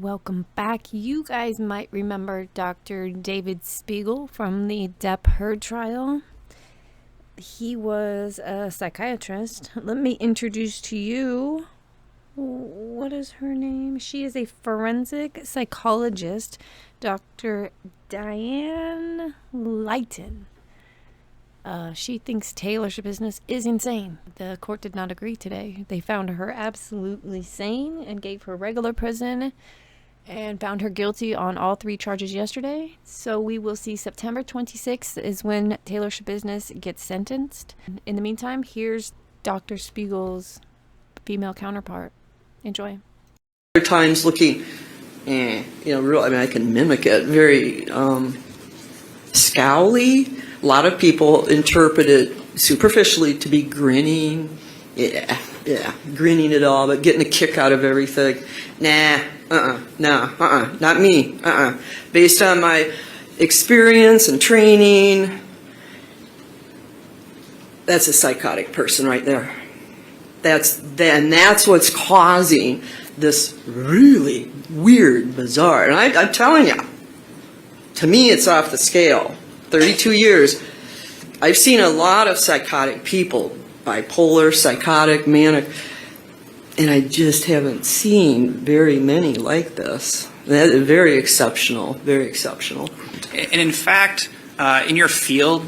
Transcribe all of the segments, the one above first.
Welcome back. You guys might remember Dr. David Spiegel from the Depp Heard trial. He was a psychiatrist. Let me introduce to you, what is her name? She is a forensic psychologist, Dr. Diane Lighton. She thinks Taylor Schabusiness is insane. The court did not agree today. They found her absolutely sane and gave her regular prison and found her guilty on all 3 charges yesterday. So we will see September 26th is when Taylor Schabusiness gets sentenced. In the meantime, here's Dr. Spiegel's female counterpart. Enjoy. Other times looking, real. I mean, I can mimic it. Very scowly. A lot of people interpret it superficially to be grinning. Grinning it all, but getting a kick out of everything. Not me. Based on my experience and training, that's a psychotic person right there. That's what's causing this really weird, bizarre. And I'm telling you, to me, it's off the scale. 32 years, I've seen a lot of psychotic people, bipolar, psychotic, manic, and I just haven't seen very many like this. That is very exceptional, very exceptional. And in fact, in your field,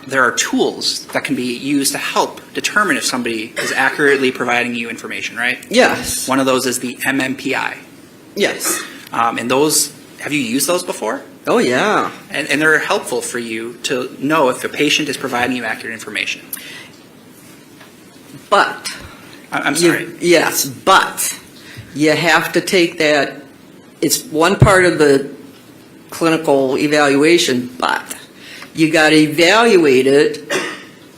there are tools that can be used to help determine if somebody is accurately providing you information, right? Yes. One of those is the MMPI. Yes. And those, have you used those before? Oh, yeah. And they're helpful for you to know if the patient is providing you accurate information. But. I'm sorry. Yes, but you have to take that. It's one part of the clinical evaluation, but you got to evaluate it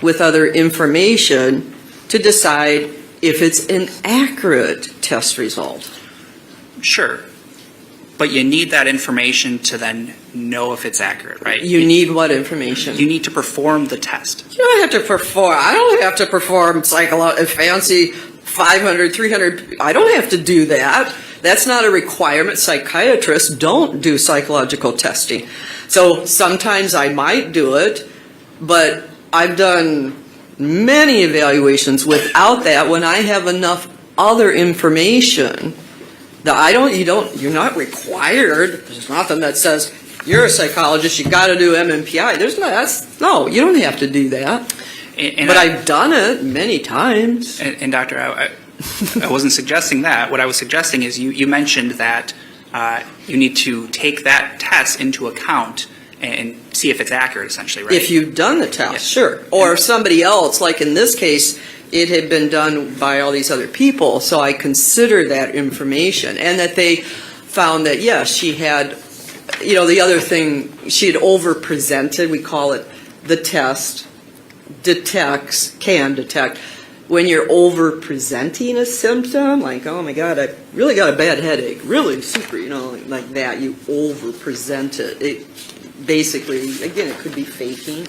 with other information to decide if it's an accurate test result. Sure. But you need that information to then know if it's accurate, right? You need what information? You need to perform the test. You don't have to perform. I don't have to perform fancy 500, 300. I don't have to do that. That's not a requirement. Psychiatrists don't do psychological testing. So sometimes I might do it, but I've done many evaluations without that when I have enough other information. You're not required. There's nothing that says you're a psychologist, you got to do MMPI. No, you don't have to do that. But I've done it many times. And Doctor, I wasn't suggesting that. What I was suggesting is you mentioned that you need to take that test into account and see if it's accurate, essentially, right? If you've done the test, yes. Sure. Or somebody else, like in this case, it had been done by all these other people, so I consider that information. And that they found that, yes, she had, the other thing, she had over-presented, we call it the test, can detect. When you're over-presenting a symptom, like, oh my God, I really got a bad headache, really super, like that, you over-present it. It basically, again, it could be faking.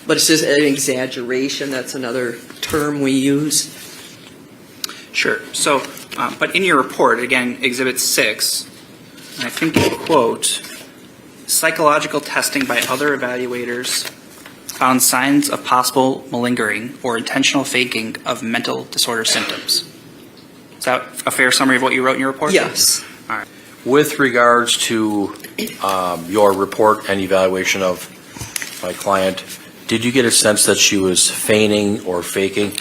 But it's just an exaggeration. That's another term we use. Sure. So, but in your report, again, Exhibit 6, I think you quote, psychological testing by other evaluators found signs of possible malingering or intentional faking of mental disorder symptoms. Is that a fair summary of what you wrote in your report? Yes. All right. With regards to your report and evaluation of my client, did you get a sense that she was feigning or faking?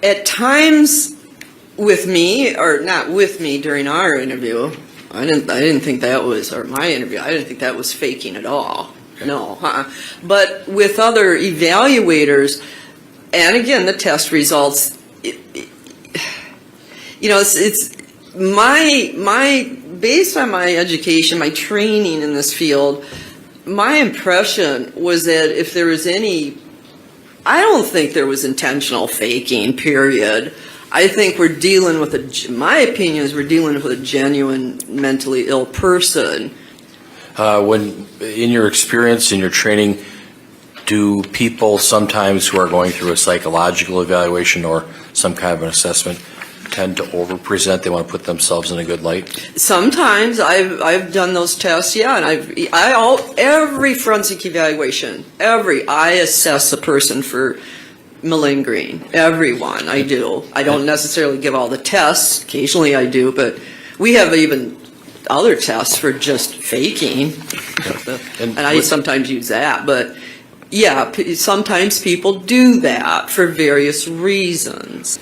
At times with me, or not with me during our interview, I didn't think that was, or my interview, I didn't think that was faking at all. Okay. No. But with other evaluators, and again, the test results, it's my based on my education, my training in this field, my impression was that if there was I don't think there was intentional faking, period. I think we're dealing with my opinion is we're dealing with a genuine mentally ill person. When, in your experience, in your training, do people sometimes who are going through a psychological evaluation or some kind of an assessment tend to over-present? They want to put themselves in a good light? Sometimes I've done those tests, yeah, and every forensic evaluation, I assess a person for malingering. Everyone, I do. I don't necessarily give all the tests. Occasionally I do, but we have even other tests for just faking, and I sometimes use that. But yeah, sometimes people do that for various reasons.